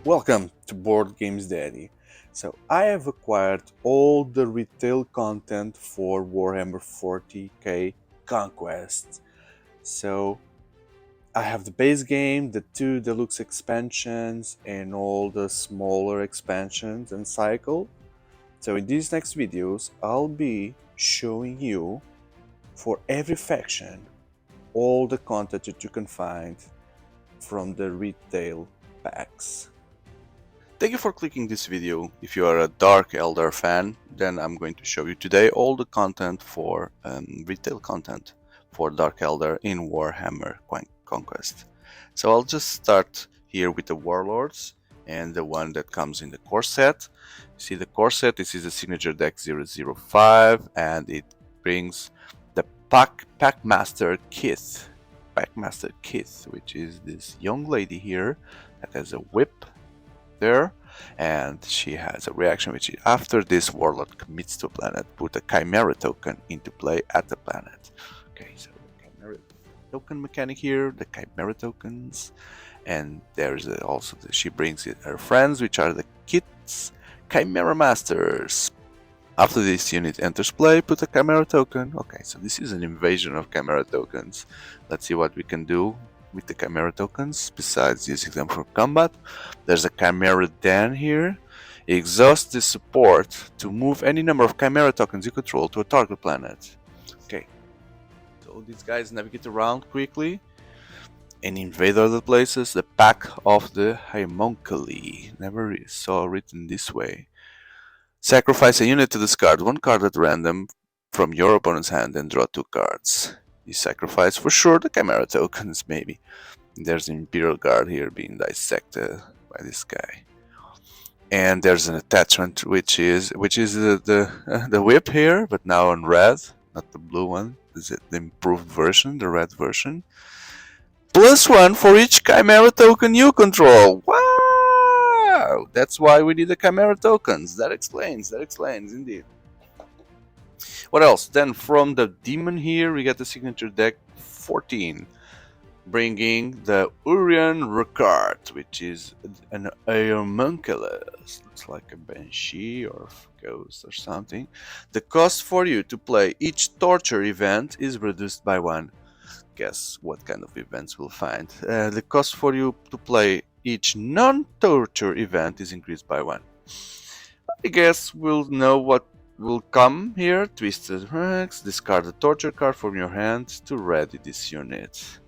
Welcome to Board Games Daddy. So I have acquired all the retail content for Warhammer 40k Conquest. So I have the base game, the 2 Deluxe expansions, and all the smaller expansions and cycle. So in these next videos, I'll be showing you for every faction all the content that you can find from the retail packs. Thank you for clicking this video. If you are a Dark Eldar fan, then I'm going to show you today all the content for retail content for Dark Eldar in Warhammer Conquest. So I'll just start here with the Warlords and the one that comes in the core set. You see the core set, this is the signature deck 005 and it brings the Packmaster Kith, which is this young lady here that has a whip there, and she has a reaction which is after this warlord commits to a planet, put a chimera token into play at the planet. Okay, so the chimera token mechanic here, the chimera tokens, and there's also she brings her friends, which are the Kith's Chimera Masters. After this unit enters play, put a chimera token. Okay, so this is an invasion of chimera tokens. Let's see what we can do with the chimera tokens besides using them for combat. There's a chimera den here. Exhaust the support to move any number of chimera tokens you control to a target planet. Okay, so these guys navigate around quickly and invade other places. The pack of the homunculi, never saw written this way. Sacrifice a unit to discard 1 card at random from your opponent's hand and draw 2 cards. You sacrifice for sure the chimera tokens, maybe. There's an Imperial Guard here being dissected by this guy. And there's an attachment which is the whip here, but now on red, not the blue one. Is it the improved version, the red version? +1 for each chimera token you control. Wow! That's why we need the chimera tokens. That explains indeed. What else? Then from the demon here, we get the signature deck 14, bringing the Urian Ricard, which is an homunculus. Looks like a banshee or ghost or something. The cost for you to play each torture event is reduced by 1. Guess what kind of events we'll find. The cost for you to play each non-torture event is increased by 1. I guess we'll know what will come here. Twisted Rex, discard a torture card from your hand to ready this unit.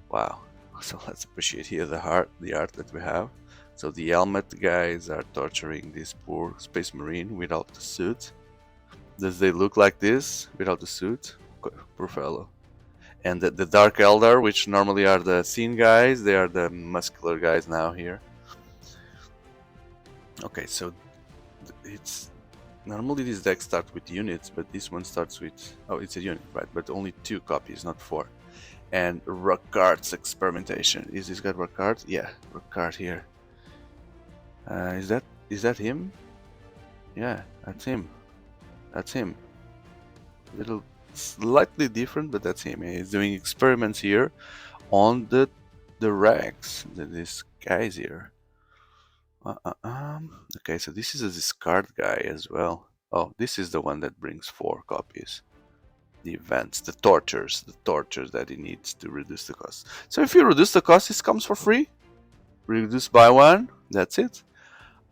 Wow, so let's appreciate here the art that we have. So the helmet guys are torturing this poor space marine without the suit. Does they look like this without the suit? Poor fellow. And the Dark Eldar, which normally are the thin guys, they are the muscular guys now here. Okay, so it's normally this deck starts with units, but this one starts with, oh, it's a unit, right? But only 2 copies, not 4. And Ricard's experimentation. Is this guy Ricard? Yeah, Ricard here. Is that him? Yeah, that's him. That's him. Little slightly different, but that's him. He's doing experiments here on the Rex. This guy's here. Okay, so this is a discard guy as well. Oh, this is the one that brings 4 copies. The events, the tortures that he needs to reduce the cost. So if you reduce the cost, this comes for free. Reduced by 1, that's it.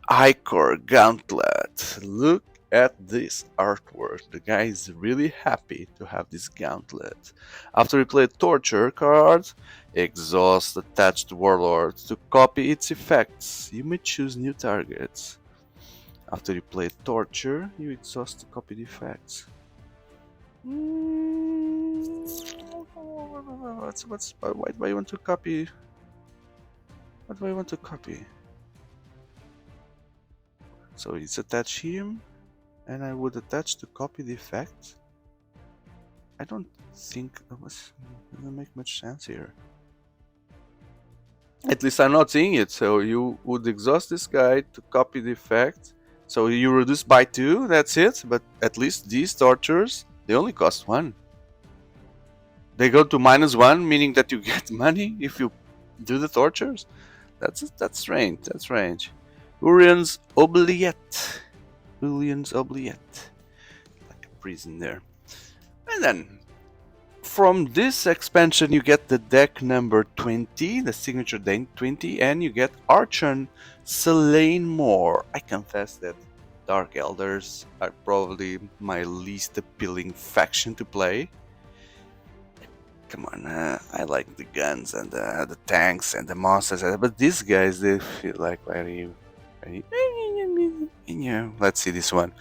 Icor Gauntlet. Look at this artwork. The guy is really happy to have this gauntlet. After you play a torture card, exhaust attached Warlord to copy its effects. You may choose new targets. After you play torture, you exhaust to copy the effects. Why do I want to copy? What do I want to copy? So it's attach him, and I would attach to copy the effect. I don't think it doesn't make much sense here. At least I'm not seeing it. So you would exhaust this guy to copy the effect. So you reduce by 2, that's it. But at least these tortures, they only cost 1. They go to -1, meaning that you get money if you do the tortures. That's strange. That's strange. Urian's Oubliette. Urian's Oubliette. Like a prison there. And then from this expansion you get the deck number 20, the signature deck 20, and you get Archon Selene Moore. I confess that Dark Eldars are probably my least appealing faction to play. Come on, I like the guns and the tanks and the monsters, but these guys, they feel like very... Let's see this one.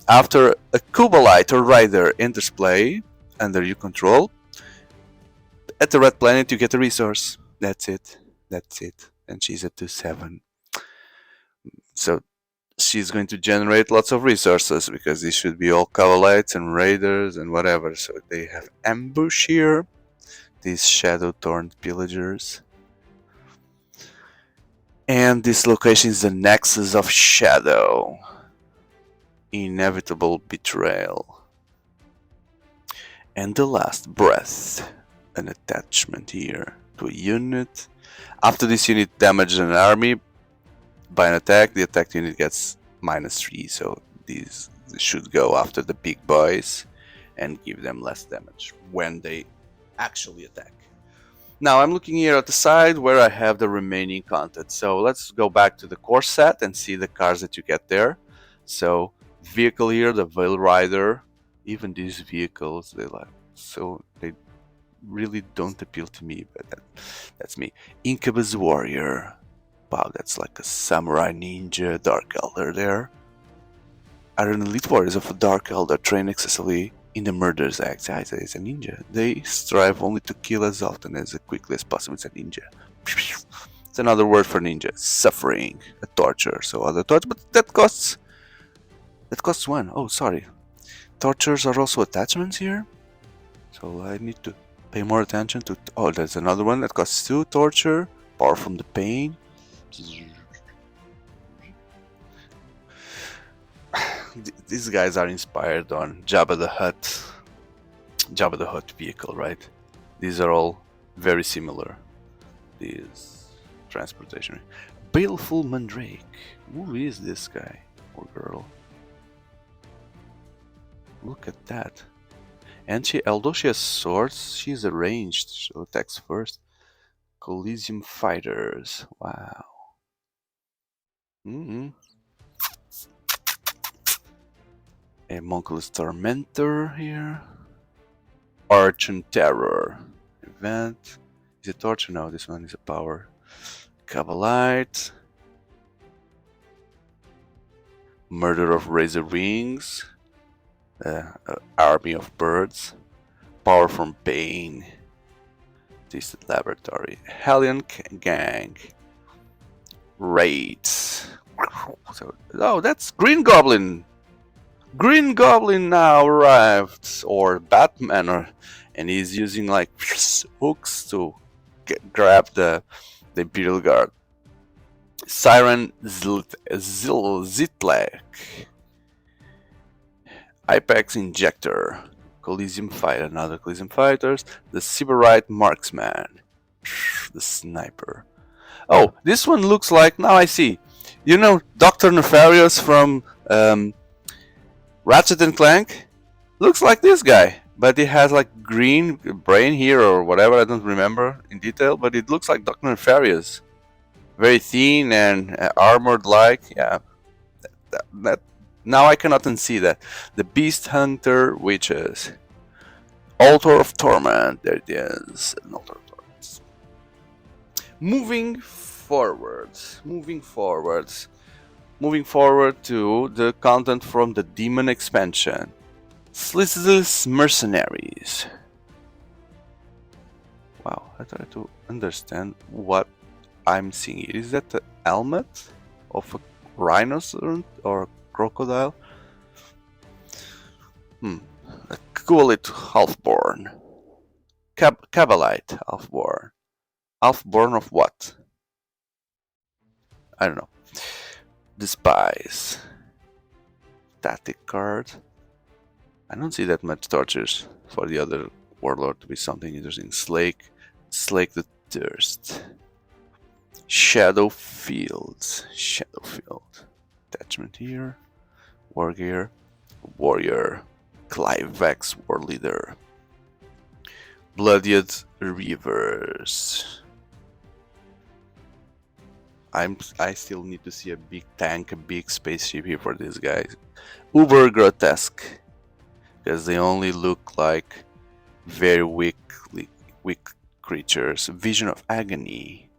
After a Kubalite or Rider enters play under your control, at the red planet you get a resource. That's it. That's it. And she's a 2/7. So she's going to generate lots of resources because these should be all Kabalites and Raiders and whatever. So they have Ambush here. These Shadow-Torn Pillagers. And this location is the Nexus of Shadow. Inevitable Betrayal. And the Last Breath. An attachment here to a unit. After this unit damages an army by an attack, the attack unit gets -3. So these should go after the big boys and give them less damage when they actually attack. Now I'm looking here at the side where I have the remaining content. So let's go back to the core set and see the cars that you get there. So vehicle here, the Veil Rider. Even these vehicles, they really don't appeal to me, but that's me. Incubus Warrior. Wow, that's like a Samurai Ninja Dark Elder there. Iron Elite Warriors of a Dark Elder train excessively in the Murder's Act. It's a ninja. They strive only to kill as often as quickly as possible. It's a ninja. It's another word for ninja. Suffering. A torture. So other torture, but that costs 1. Oh, sorry. Tortures are also attachments here. So I need to pay more attention to... Oh, there's another one that costs 2. Torture. Power from the Pain. These guys are inspired on Jabba the Hutt vehicle, right? These are all very similar. These transportation. Baleful Mandrake. Who is this guy or girl? Look at that. And although she has swords, she's ranged. She attacks first. Coliseum Fighters. Wow. A Monkel's Tormentor here. Archon Terror. Event. Is it Torture? No, this one is a power. Kabalite. Murder of Razor Wings. Army of Birds. Power from Pain. Distant Laboratory. Hellion Gang. Raids. Oh, that's Green Goblin. Green Goblin now arrived, or Batman, and he's using like hooks to grab the Imperial Guard. Siren Zitlek. Apex Injector. Coliseum Fighter, another Coliseum Fighters. The Sybarite Marksman. The Sniper. Oh, this one looks like... Now I see. You know Dr. Nefarious from Ratchet and Clank? Looks like this guy. But he has like green brain here or whatever. I don't remember in detail. But it looks like Dr. Nefarious. Very thin and armored like. Yeah. That now I cannot unsee that. The Beast Hunter Witches. Altar of Torment. There it is. An Altar of Torment. Moving forward to the content from the Demon expansion. Slith's Mercenaries. Wow, I try to understand what I'm seeing here. Is that the helmet of a rhinoceros or crocodile? A Coolite Halfborn. Cabalite Halfborn. Halfborn of what? I don't know. Despise. Static card. I don't see that much tortures for the other Warlord to be something interesting. Slake the Thirst. Shadow Fields. Shadow Field. Attachment here. War Gear. Warrior. Clivex War Leader. Bloodied Reavers. I still need to see a big tank, a big spaceship here for these guys. Uber grotesque, because they only look like very weak creatures. Vision of Agony.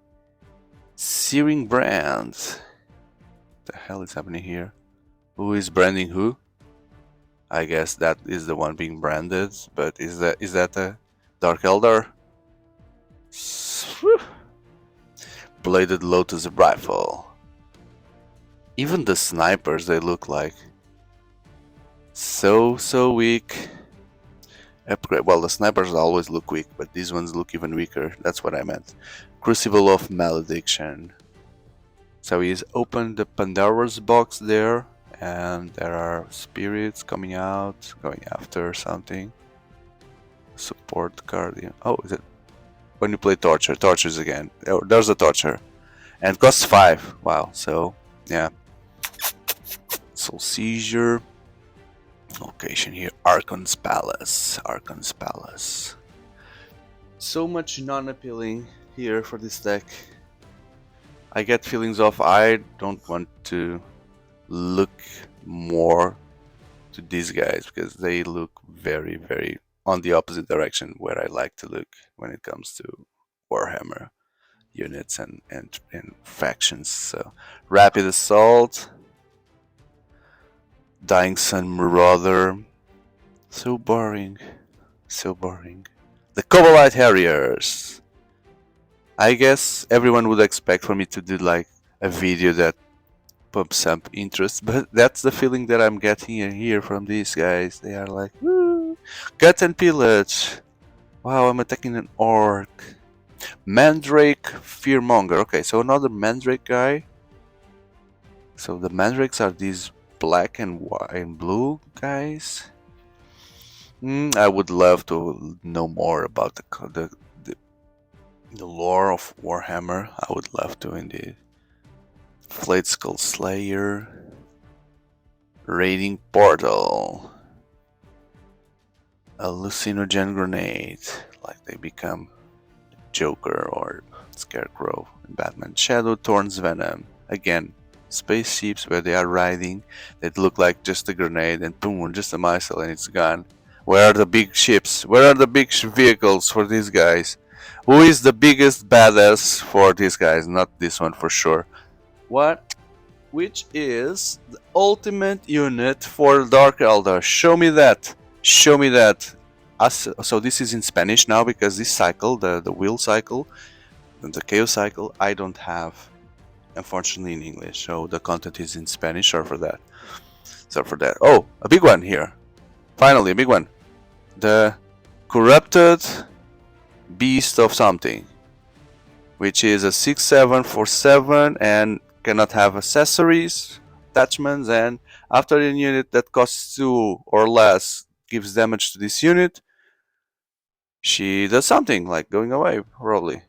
Searing Brand. What the hell is happening here? Who is branding who? I guess that is the one being branded, but is that a Dark Eldar? Bladed Lotus Rifle. Even the snipers, they look like so weak. Upgrade. Well, the snipers always look weak, but these ones look even weaker. That's what I meant. Crucible of Malediction. So he's opened the Pandora's box there, and there are spirits coming out, going after something. Support Guardian. Oh, is it? When you play Torture. Tortures again. Oh, there's a Torture. And costs 5. Wow, so, yeah. Soul Seizure. Location here. Archon's Palace. Archon's Palace. So much non-appealing here for this deck. I get feelings of I don't want to look more to these guys because they look very on the opposite direction where I like to look when it comes to Warhammer units and factions. So Rapid Assault, Dying Sun Marauder, so boring, so boring. The Cobalite Harriers. I guess everyone would expect for me to do like a video that pumps up interest, but that's the feeling that I'm getting here from these guys. They are like, woo, Gut and Pillage. Wow, I'm attacking an orc. Mandrake Fearmonger. Okay, so another Mandrake guy. So the Mandrakes are these black and white and blue guys. I would love to know more about the lore of Warhammer. I would love to indeed. Flayed Skull Slayer. Raiding Portal. Hallucinogen Grenade. Like they become Joker or Scarecrow in Batman. Shadow Thorn's Venom. Again, spaceships where they are riding that look like just a grenade and boom, just a missile and it's gone. Where are the big ships? Where are the big vehicles for these guys? Who is the biggest badass for these guys? Not this one for sure. What? Which is the ultimate unit for Dark Eldar? Show me that. Show me that. So this is in Spanish now because this cycle, the wheel cycle, the chaos cycle, I don't have, unfortunately, in English. So the content is in Spanish. Sorry for that. Sorry for that. Oh, a big one here. Finally, a big one. The Corrupted Beast of something, which is a 6/7 for 7 and cannot have accessories, attachments, and after a unit that costs 2 or less gives damage to this unit, she does something like going away, probably.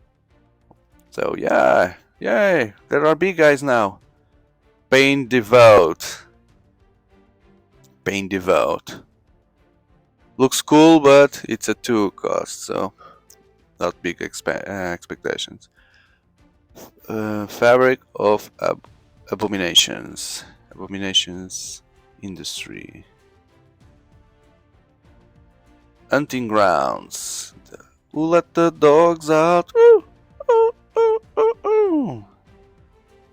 So yeah, yay! There are big guys now. Pain Devout. Pain Devout. Looks cool, but it's a 2 cost, so not big expectations. Fabric of Abominations. Abominations Industry. Hunting Grounds. Who let the dogs out? Ooh, ooh, ooh, ooh, ooh.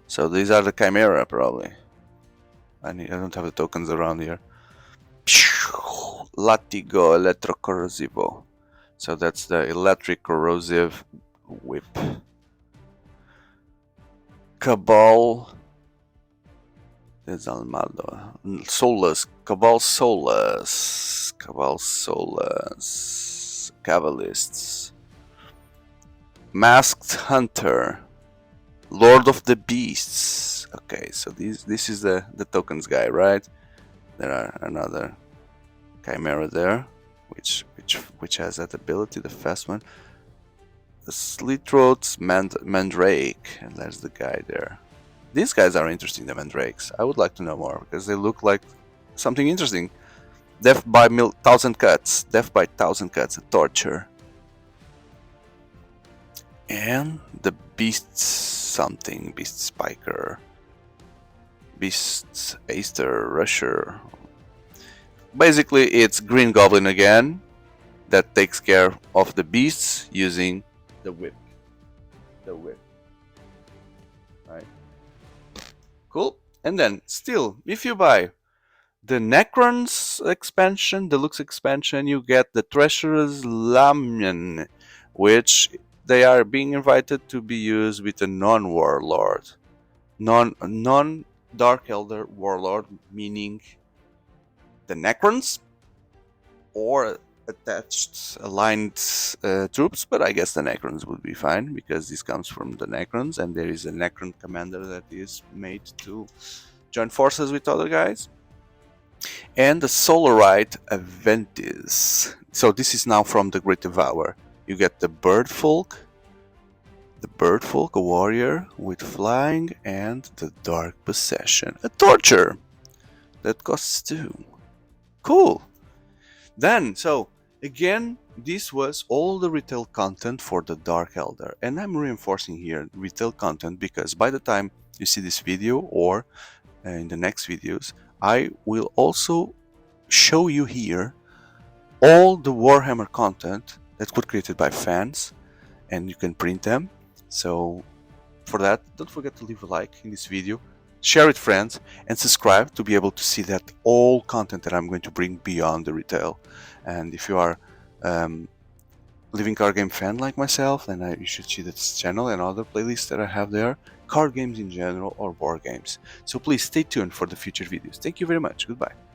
So these are the Chimera, probably. I don't have the tokens around here. Latigo Electrocorrosivo. So that's the electric corrosive whip. Cabal Desalmado. Solus. Cabal Solus. Cabal Solus. Cavalists. Masked Hunter. Lord of the Beasts. Okay, so this is the tokens guy, right? There are another Chimera there, which has that ability, the fast one. Slitthroat's Mandrake, and there's the guy there. These guys are interesting, the Mandrakes. I would like to know more because they look like something interesting. Death by 1,000 cuts. Death by 1,000 cuts. A torture. And the Beast something. Beast Spiker. Beast Aster Rusher. Basically, it's Green Goblin again that takes care of the beasts using the whip. The whip. Right. Cool. And then, still, if you buy the Necrons expansion, Deluxe expansion, you get the Treacherous Lamian, which they are being invited to be used with a non-Warlord. Non-Dark Elder Warlord, meaning the Necrons or attached aligned troops, but I guess the Necrons would be fine because this comes from the Necrons and there is a Necron commander that is made to join forces with other guys. And the Solarite Aventis. So this is now from the Great Devourer. You get the Bird Folk, a warrior with flying, and the Dark Possession, a torture that costs 2. Cool. Then, so again, this was all the retail content for the Dark Elder, and I'm reinforcing here retail content because by the time you see this video or in the next videos, I will also show you here all the Warhammer content that was created by fans, and you can print them. So for that, don't forget to leave a like in this video, share with friends, and subscribe to be able to see that all content that I'm going to bring beyond the retail. And if you are living card game fan like myself, then you should see this channel and other playlists that I have there, card games in general or board games. So please stay tuned for the future videos. Thank you very much. Goodbye.